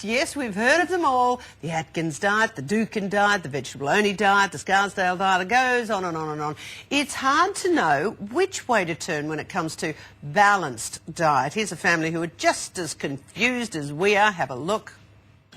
Yes, we've heard of them all. The Atkins diet, the Dukin diet, the vegetable-only diet, the Scarsdale diet. It goes on and on and on. It's hard to know which way to turn when it comes to balanced diet. Here's a family who are just as confused as we are. Have a look.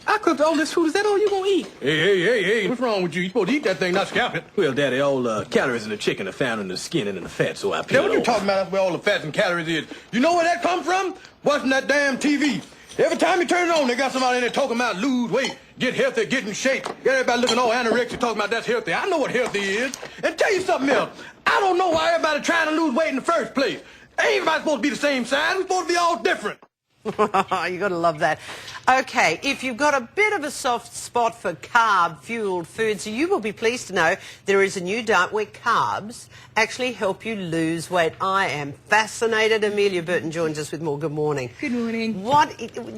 I cooked all this food. Is that all you gonna eat? Hey, what's wrong with you? You're supposed to eat that thing, not scalp it. Well, Daddy, all the calories in the chicken are found in the skin and in the fat, so I peel Now, what it you off. talking about where all the fats and calories is? You know where that come from? Watching that damn TV. Every time you turn it on, they got somebody in there talking about lose weight, get healthy, get in shape. Get everybody looking all anorexic, talking about that's healthy. I know what healthy is. And tell you something else. I don't know why everybody trying to lose weight in the first place. Ain't everybody supposed to be the same size. We're supposed to be all different. You got to love that. Okay, if you've got a bit of a soft spot for carb-fueled foods, you will be pleased to know there is a new diet where carbs actually help you lose weight. I am fascinated. Amelia Burton joins us with more. Good morning. Good morning.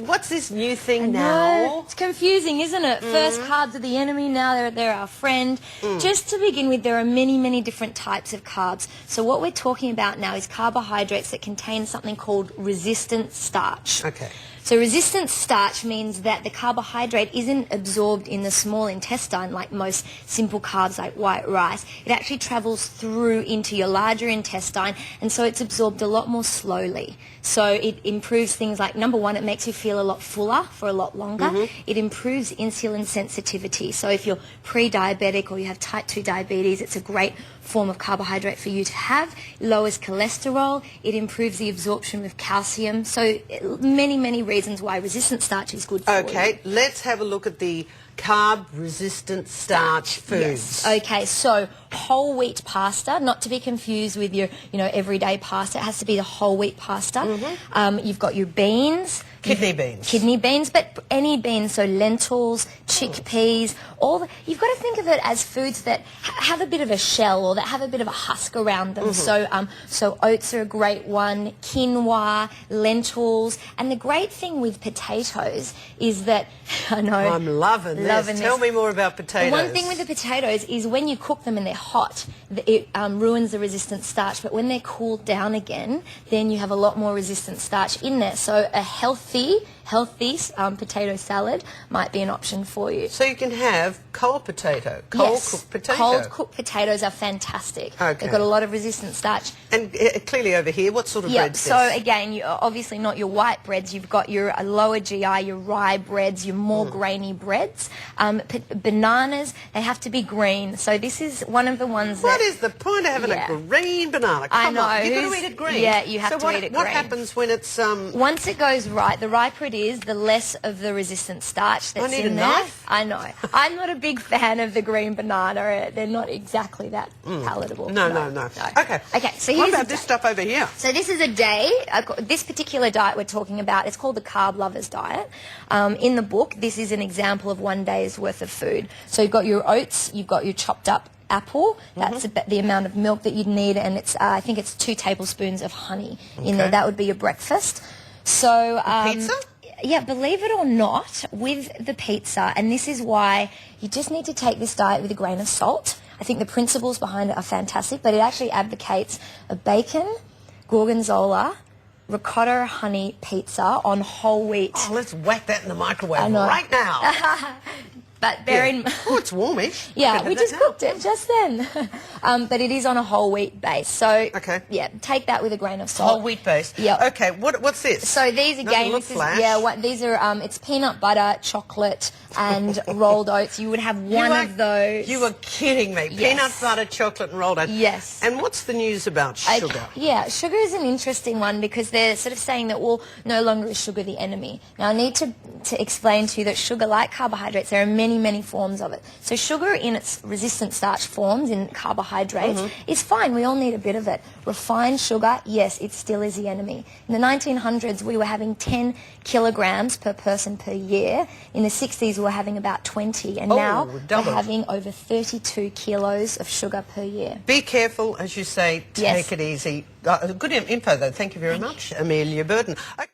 What's this new thing I know. now? It's confusing, isn't it? First, carbs are the enemy, now they're our friend. Just to begin with, there are many, many different types of carbs. So what we're talking about now is carbohydrates that contain something called resistant starch. Okay. So resistant starch means that the carbohydrate isn't absorbed in the small intestine like most simple carbs like white rice. It actually travels through into your larger intestine, and so it's absorbed a lot more slowly. So it improves things like, number one, it makes you feel a lot fuller for a lot longer. It improves insulin sensitivity. So if you're pre-diabetic or you have type 2 diabetes, it's a great form of carbohydrate for you to have. It lowers cholesterol. It improves the absorption of calcium. So many, many reasons why resistant starch is good for you. Okay, let's have a look at the carb-resistant starch foods. Yes. Okay, so whole wheat pasta, not to be confused with your, everyday pasta. It has to be the whole wheat pasta. You've got your beans. Kidney beans. Kidney beans, but any beans, so lentils, chickpeas, you've got to think of it as foods that have a bit of a shell or that have a bit of a husk around them. So oats are a great one, quinoa, lentils, and the great thing with potatoes is that, I know. I'm loving this. Tell me more about potatoes. The one thing with the potatoes is when you cook them and they're hot, it ruins the resistant starch, but when they're cooled down again, then you have a lot more resistant starch in there. So a healthy potato salad might be an option for you. So you can have cold potato, cooked potato. Cold cooked potatoes are fantastic. Okay. They've got a lot of resistant starch. And clearly over here, what sort of bread's so this? again, obviously not your white breads. You've got your lower GI, your rye breads, your more grainy breads. Bananas, they have to be green. So this is one of the ones that... What is the point of having a green banana? Come on, you've got to eat it green. Yeah, you have to eat it green. What happens when it's... Once it goes right, the riper it is, the less of the resistant starch that's in there. Knife? I know. I'm not a big fan of the green banana. They're not exactly that palatable. No. Okay. Okay, so what here's about this stuff over here? So this is a day, this particular diet we're talking about, it's called the Carb Lovers Diet. In the book, this is an example of one day's worth of food. So you've got your oats, you've got your chopped up apple, that's about the amount of milk that you'd need, and it's I think it's 2 tablespoons of honey in there. That would be your breakfast. So Pizza? Yeah, believe it or not, with the pizza, and this is why you just need to take this diet with a grain of salt. I think the principles behind it are fantastic, but it actually advocates a bacon, gorgonzola, ricotta honey pizza on whole wheat. Oh, let's whack that in the microwave right now. But bear in mind... Oh, it's warmish. Yeah, we just cooked it just then. But it is on a whole wheat base. So, yeah, take that with a grain of salt. Whole wheat base. Yeah. Okay, what's this? So these again, these are it's peanut butter, chocolate, and rolled oats. You would have one of those. You are kidding me. Yes. Peanut butter, chocolate, and rolled oats. Yes. And what's the news about sugar? Yeah, sugar is an interesting one because they're sort of saying that, well, no longer is sugar the enemy. Now, I need to explain to you that sugar, like carbohydrates, there are many, many forms of it. So sugar in its resistant starch forms, in carbohydrates, is fine. We all need a bit of it. Refined sugar, yes, it still is the enemy. In the 1900s, we were having 10 kilograms per person per year. In the 60s, we were having about 20. And now we're having over 32 kilos of sugar per year. Be careful, as you say, take it easy. Good info, though. Thank you very much, Amelia Burton. Okay.